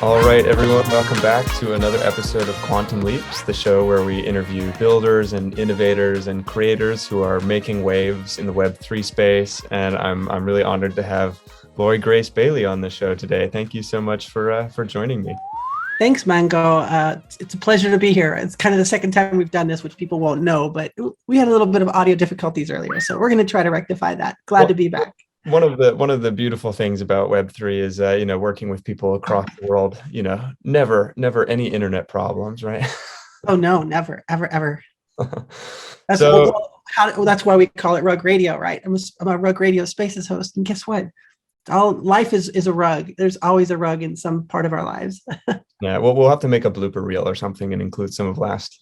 All right, everyone, welcome back to another episode of Quantum Leaps, the show where we interview builders and innovators and creators who are making waves in the Web3 space. And I'm really honored to have Lori Grace Bailey on the show today. Thank you so much for joining me. Thanks, Mango. It's a pleasure to be here. It's kind of the second time we've done this, which people won't know, but we had a little bit of audio difficulties earlier, so we're going to try to rectify that. Glad to be back. One of the beautiful things about Web3 is working with people across the world. Never any internet problems, right? Oh no, never, ever. That's why we call it Rug Radio, right? I'm a Rug Radio Spaces host, and guess what? Life is a rug. There's always a rug in some part of our lives. Yeah, well, we'll have to make a blooper reel or something and include some of last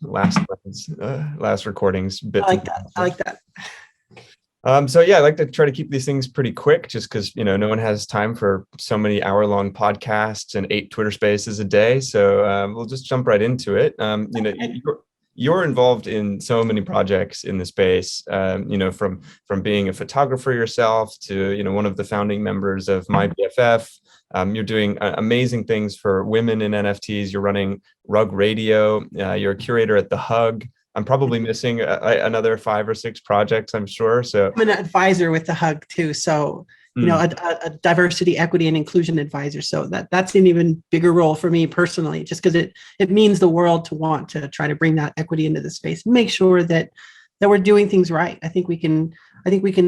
recordings. Bits I like that. So yeah, I like to try to keep these things pretty quick, just because no one has time for so many hour-long podcasts and 8 Twitter Spaces a day. So we'll just jump right into it. You're involved in so many projects in the space. From being a photographer yourself to one of the founding members of My BFF. You're doing amazing things for women in NFTs. You're running Rug Radio. You're a curator at The Hug. I'm probably missing another 5 or 6 projects, I'm sure. So I'm an advisor with The Hug too. So, a diversity, equity, and inclusion advisor. So that's an even bigger role for me personally, just because it means the world to want to try to bring that equity into the space, make sure that we're doing things right. I think we can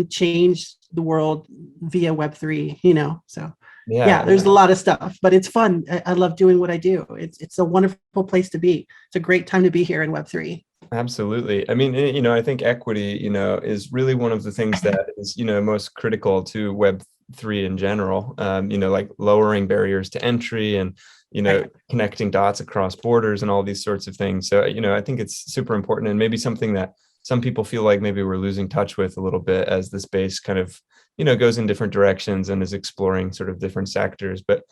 change the world via Web3, so. Yeah, there's a lot of stuff, but it's fun. I love doing what I do. It's a wonderful place to be. It's a great time to be here in Web3. Absolutely. I mean, I think equity, is really one of the things that is, most critical to Web3 in general, like lowering barriers to entry and, connecting dots across borders and all these sorts of things. So, I think it's super important and maybe something that some people feel like maybe we're losing touch with a little bit as the space kind of, goes in different directions and is exploring sort of different sectors. But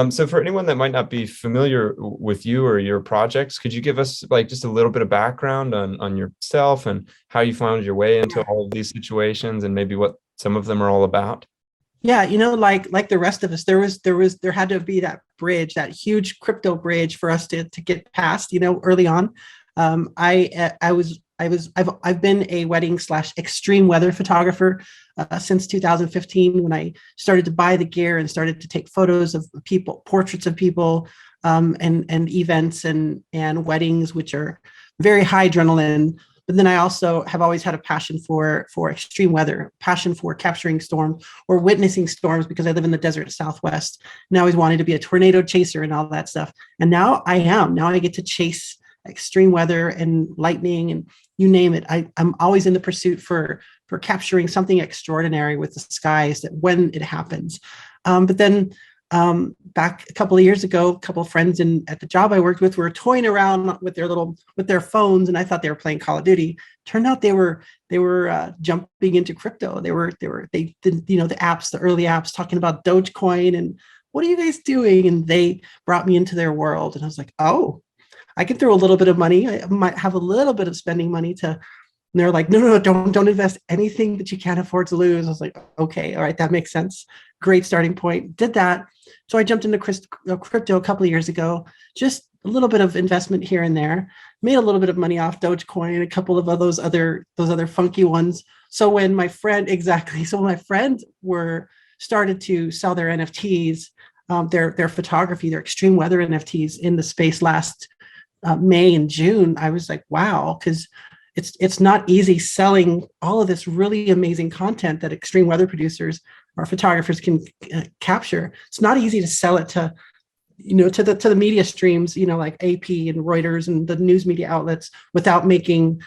so for anyone that might not be familiar with you or your projects, could you give us like just a little bit of background on yourself and how you found your way into all of these situations and maybe what some of them are all about? Yeah, like the rest of us, there had to be that bridge, that huge crypto bridge for us to get past, early on. I've been a wedding/extreme weather photographer since 2015, when I started to buy the gear and started to take photos of people, portraits of people, and events and weddings, which are very high adrenaline. But then I also have always had a passion for extreme weather, passion for capturing storms or witnessing storms, because I live in the desert Southwest. And I always wanted to be a tornado chaser and all that stuff. And now I get to chase extreme weather and lightning and you name it. I'm always in the pursuit for capturing something extraordinary with the skies that when it happens. But then back a couple of years ago, a couple of friends at the job I worked with were toying around with their phones, and I thought they were playing Call of Duty. Turned out they were jumping into crypto. They did the apps, the early apps, talking about Dogecoin and what are you guys doing? And they brought me into their world, and I was like, oh, I can throw a little bit of money. I might have a little bit of spending money and they're like, no, don't invest anything that you can't afford to lose. I was like, okay, all right, that makes sense. Great starting point. Did that. So I jumped into crypto a couple of years ago, just a little bit of investment here and there, made a little bit of money off Dogecoin and a couple of those other funky ones. So when my friends started to sell their NFTs, their photography, their extreme weather NFTs in the space last May and June, I was like, wow, because it's not easy selling all of this really amazing content that extreme weather producers or photographers can capture. It's not easy to sell it to the media streams, like AP and Reuters and the news media outlets without making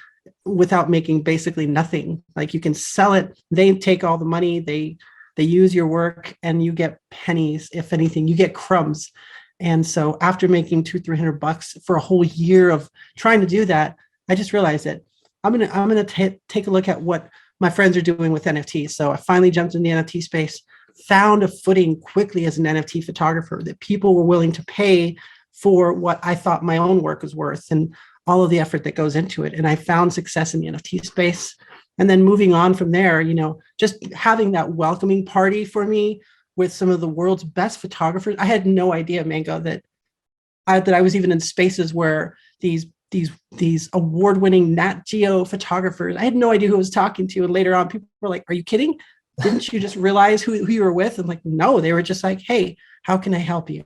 basically nothing. Like you can sell it, they take all the money, they use your work, and you get pennies. If anything, you get crumbs. And so after making $200-300 for a whole year of trying to do that, I just realized that I'm gonna take a look at what my friends are doing with NFTs. So I finally jumped in the NFT space, found a footing quickly as an NFT photographer that people were willing to pay for what I thought my own work was worth and all of the effort that goes into it. And I found success in the NFT space. And then moving on from there, just having that welcoming party for me with some of the world's best photographers. I had no idea, Mango, that that I was even in spaces where these award-winning Nat Geo photographers, I had no idea who I was talking to. And later on, people were like, "Are you kidding? Didn't you just realize who you were with?" I'm like, "No." They were just like, "Hey, how can I help you?"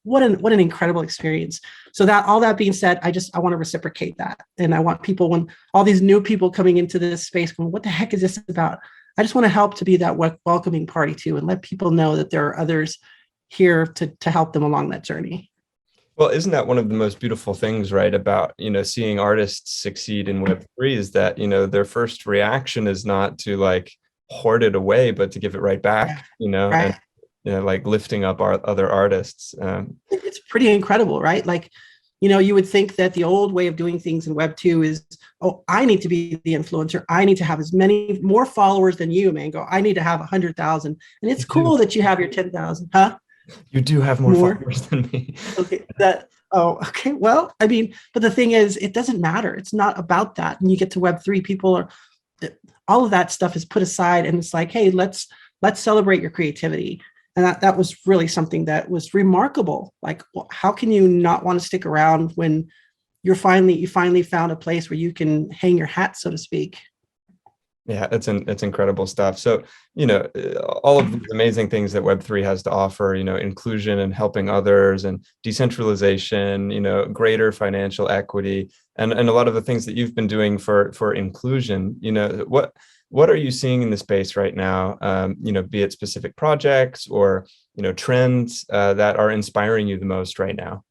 What an incredible experience. So that, all that being said, I want to reciprocate that. And I want people, when all these new people coming into this space going, "What the heck is this about?" I just want to help to be that welcoming party too, and let people know that there are others here to help them along that journey. Well, isn't that one of the most beautiful things, right, about, seeing artists succeed in Web3 is that, their first reaction is not to like hoard it away, but to give it right back, Yeah, and right. like lifting up our other artists. It's pretty incredible, right? Like, you would think that the old way of doing things in Web 2 is, oh, I need to be the influencer. I need to have as many more followers than you, Mango. I need to have 100,000. And it's You do. cool that you have your 10,000, huh? You do have more More. followers than me. Okay. Oh, okay. Well, I mean, but the thing is, it doesn't matter. It's not about that. And you get to Web 3, people are, all of that stuff is put aside, and it's like, hey, let's celebrate your creativity. And that was really something that was remarkable. Like, how can you not want to stick around when you finally found a place where you can hang your hat, so to speak? Yeah, it's incredible stuff. So, all of these amazing things that Web3 has to offer, inclusion and helping others and decentralization, greater financial equity, and a lot of the things that you've been doing for inclusion, what are you seeing in the space right now? Be it specific projects or, trends that are inspiring you the most right now?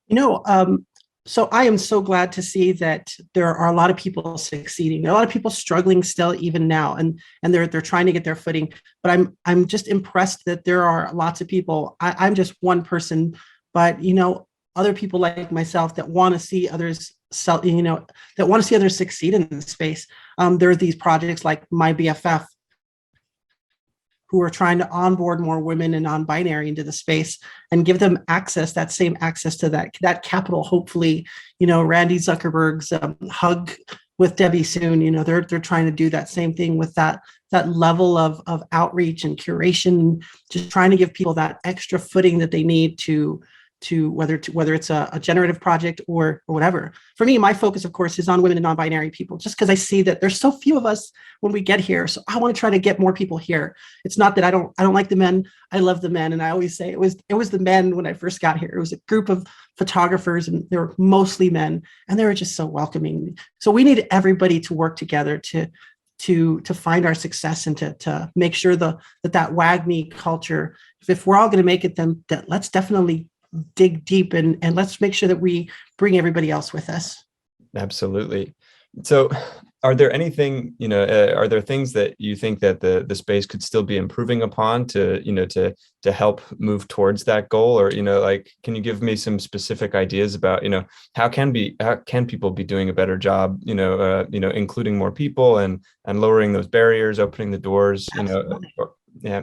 You know, um, so I am so glad to see that there are a lot of people succeeding. There are a lot of people struggling still even now, and they're trying to get their footing. But I'm just impressed that there are lots of people. I'm just one person, but other people like myself that want to see others that want to see others succeed in this space. There are these projects like My BFF, who are trying to onboard more women and non-binary into the space and give them access, that same access to that capital. Hopefully, Randy Zuckerberg's hug with Debbie soon. They're trying to do that same thing with that level of outreach and curation, just trying to give people that extra footing that they need to whether it's a generative project or whatever. For me, my focus, of course, is on women and non-binary people, just because I see that there's so few of us when we get here. So I want to try to get more people here. It's not that I don't like the men. I love the men, and I always say it was the men when I first got here. It was a group of photographers, and they were mostly men, and they were just so welcoming. So we need everybody to work together to find our success and to make sure that WAGMI culture. If we're all going to make it, then let's definitely dig deep and let's make sure that we bring everybody else with us. Absolutely. So are there anything, are there things that you think that the space could still be improving upon to help move towards that goal? Or, like, can you give me some specific ideas about, how can people be doing a better job, including more people and lowering those barriers, opening the doors, yeah.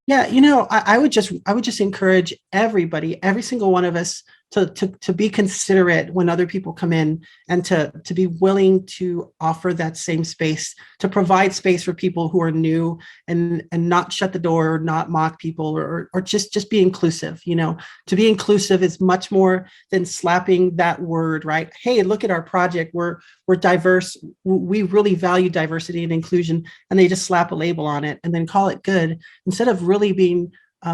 Yeah, I would just encourage everybody, every single one of us, to be considerate when other people come in, and to be willing to offer that same space, to provide space for people who are new, and not shut the door, or not mock people, or just be inclusive. To be inclusive is much more than slapping that word, right? Hey, look at our project. We're diverse. We really value diversity and inclusion, and they just slap a label on it and then call it good, instead of really being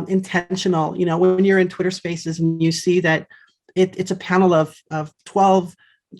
intentional. When you're in Twitter spaces and you see that it's a panel of 12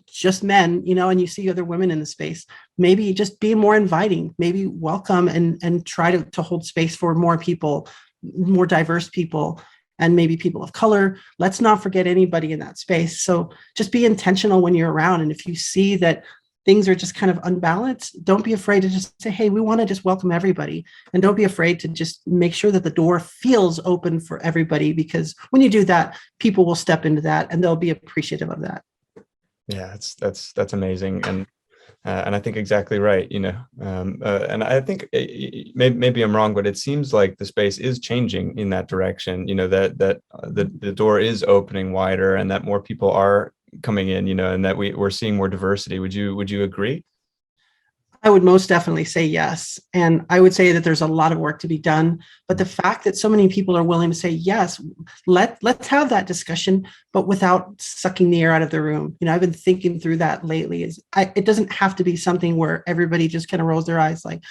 just men, and you see other women in the space, maybe just be more inviting, maybe welcome and try to hold space for more people, more diverse people, and maybe people of color. Let's not forget anybody in that space. So just be intentional when you're around. And if you see that things are just kind of unbalanced, don't be afraid to just say, hey, we want to just welcome everybody. And don't be afraid to just make sure that the door feels open for everybody, because when you do that, people will step into that and they'll be appreciative of that. Yeah, that's amazing. And I think exactly right, and I think maybe I'm wrong, but it seems like the space is changing in that direction, that the door is opening wider, and that more people are coming in, and that we're seeing more diversity. Would you agree? I would most definitely say yes. And I would say that there's a lot of work to be done. But the fact that so many people are willing to say, yes, let's have that discussion, but without sucking the air out of the room. I've been thinking through that lately. It doesn't have to be something where everybody just kind of rolls their eyes like,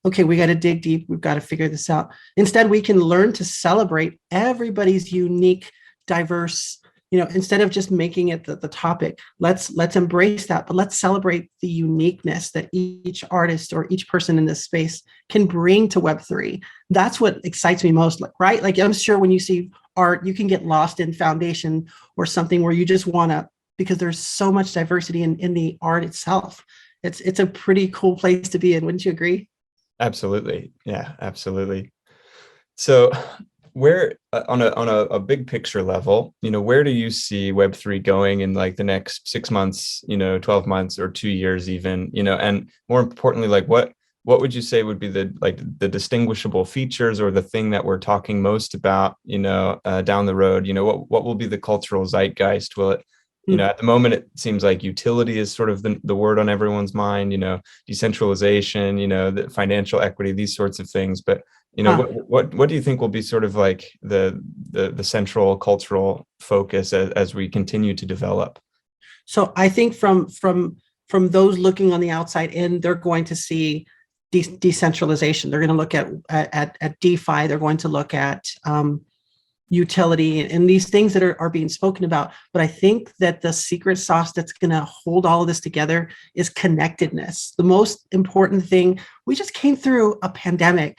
okay, we got to dig deep. We've got to figure this out. Instead, we can learn to celebrate everybody's unique, diverse, instead of just making it the topic, let's embrace that, but let's celebrate the uniqueness that each artist or each person in this space can bring to Web3. That's what excites me most, right? Like, I'm sure when you see art, you can get lost in foundation or something where you just want to, because there's so much diversity in the art itself. It's a pretty cool place to be in. Wouldn't you agree? Absolutely. Yeah, absolutely. So where on a big picture level, where do you see Web3 going in like the next 6 months, 12 months or 2 years even, and more importantly, like what would you say would be the distinguishable features or the thing that we're talking most about, down the road? What will be the cultural zeitgeist? Will it, at the moment, it seems like utility is sort of the word on everyone's mind, decentralization, the financial equity, these sorts of things. But what do you think will be sort of like the central cultural focus as we continue to develop? So I think from those looking on the outside in, they're going to see decentralization. They're going to look at DeFi. They're going to look at utility and these things that are being spoken about. But I think that the secret sauce that's going to hold all of this together is connectedness. The most important thing, we just came through a pandemic.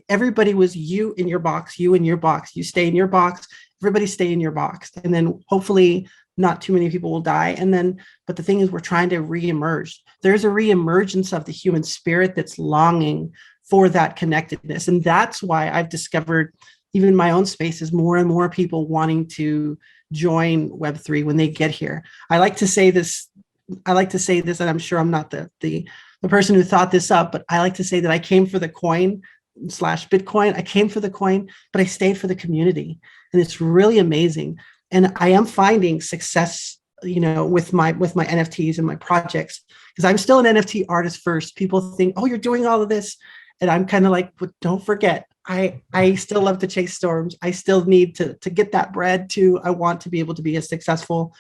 Everybody was you in your box, you in your box, you stay in your box, everybody stay in your box. And then hopefully not too many people will die. But the thing is, we're trying to reemerge. There's a reemergence of the human spirit that's longing for that connectedness. And that's why I've discovered, even in my own spaces, more and more people wanting to join Web3 when they get here. I like to say this, and I'm sure I'm not the person who thought this up, but I like to say that I came for the coin / Bitcoin. I came for the coin, but I stayed for the community. And it's really amazing. And I am finding success, with my NFTs and my projects, because I'm still an NFT artist first. People think, oh, you're doing all of this. And I'm kind of like, but don't forget, I still love to chase storms. I still need to get that bread too. I want to be able to be a successful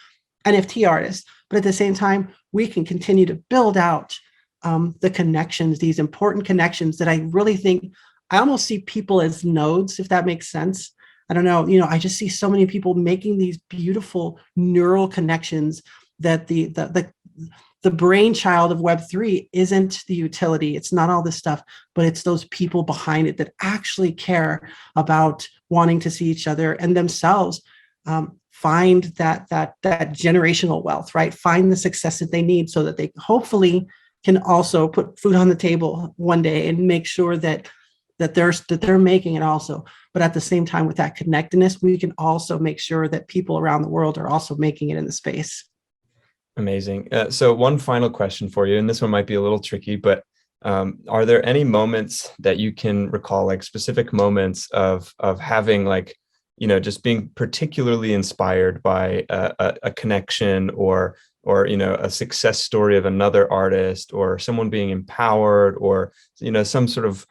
NFT artist. But at the same time, we can continue to build out the connections, these important connections that I really think, I almost see people as nodes, if that makes sense. I don't know, I just see so many people making these beautiful neural connections that the brainchild of Web3 isn't the utility. It's not all this stuff, but it's those people behind it that actually care about wanting to see each other and themselves find that generational wealth, right? Find the success that they need so that they hopefully can also put food on the table one day and make sure that they're making it also. But at the same time, with that connectedness, we can also make sure that people around the world are also making it in the space. Amazing. So one final question for you, and this one might be a little tricky, but are there any moments that you can recall, like specific moments of having like, just being particularly inspired by a connection or a success story of another artist or someone being empowered or, some sort of,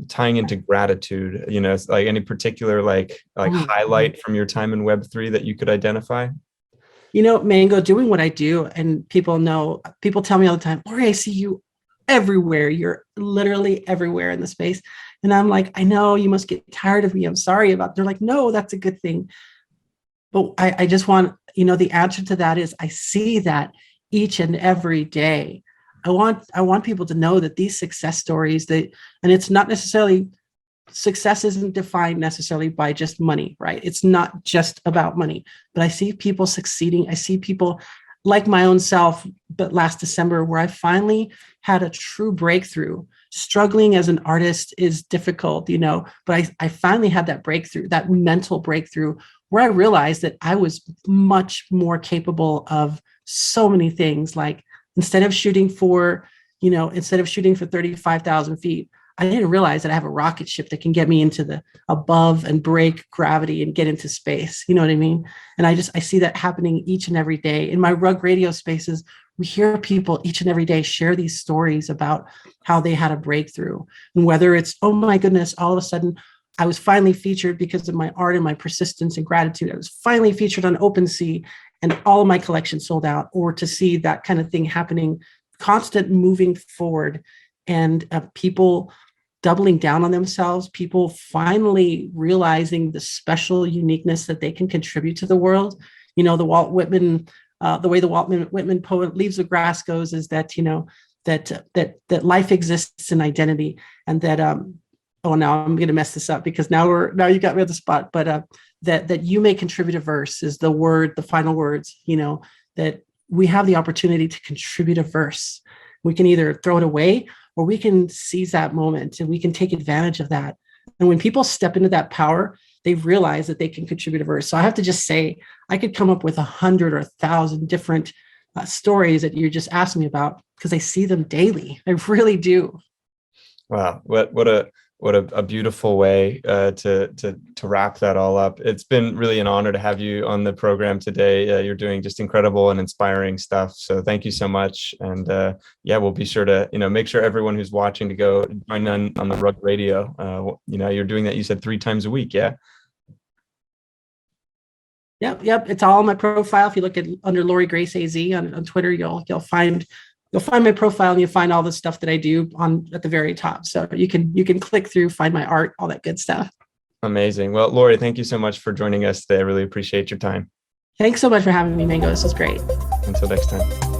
tying into gratitude, like any particular like highlight from your time in Web3 that you could identify? Mango, doing what I do, and people tell me all the time, Lori, I see you everywhere. You're literally everywhere in the space. And I'm like, I know you must get tired of me. I'm sorry about it. They're like, no, that's a good thing. But I just want, the answer to that is I see that each and every day. I want people to know that these success stories and it's not necessarily, success isn't defined necessarily by just money, right? It's not just about money, but I see people succeeding. I see people like my own self, but last December, where I finally had a true breakthrough. Struggling as an artist is difficult, but I finally had that breakthrough, that mental breakthrough, where I realized that I was much more capable of so many things. Like instead of shooting for 35,000 feet, I didn't realize that I have a rocket ship that can get me into the above and break gravity and get into space. You know what I mean? And I see that happening each and every day in my rug radio spaces. we hear people each and every day share these stories about how they had a breakthrough. And whether it's, oh my goodness, all of a sudden, I was finally featured because of my art and my persistence and gratitude. I was finally featured on OpenSea and all of my collection sold out, or to see that kind of thing happening, constant moving forward, and people doubling down on themselves, people finally realizing the special uniqueness that they can contribute to the world. You know, the Walt Whitman, the way the Walt Whitman poet Leaves of Grass goes is that, you know, that life exists in identity, and that oh, now I'm going to mess this up because now you got me on the spot, but that you may contribute a verse is the word, the final words, you know, that we have the opportunity to contribute a verse. We can either throw it away or we can seize that moment and we can take advantage of that. And when people step into that power, they realize that they can contribute a verse. So I have to just say, I could come up with 100 or 1,000 different stories that you just asked me about, because I see them daily. I really do. Wow, what a beautiful way to wrap that all up. It's been really an honor to have you on the program today. You're doing just incredible and inspiring stuff. So thank you so much. And yeah, we'll be sure to, you know, make sure everyone who's watching to go join on the Rug Radio. You know, you're doing that, you said 3 times a week, yeah? Yep. It's all on my profile. If you look at under Lori Grace AZ on Twitter, you'll find my profile, and you'll find all the stuff that I do at the very top. So you can click through, find my art, all that good stuff. Amazing. Well, Lori, thank you so much for joining us today. I really appreciate your time. Thanks so much for having me, Mango. This was great. Until next time.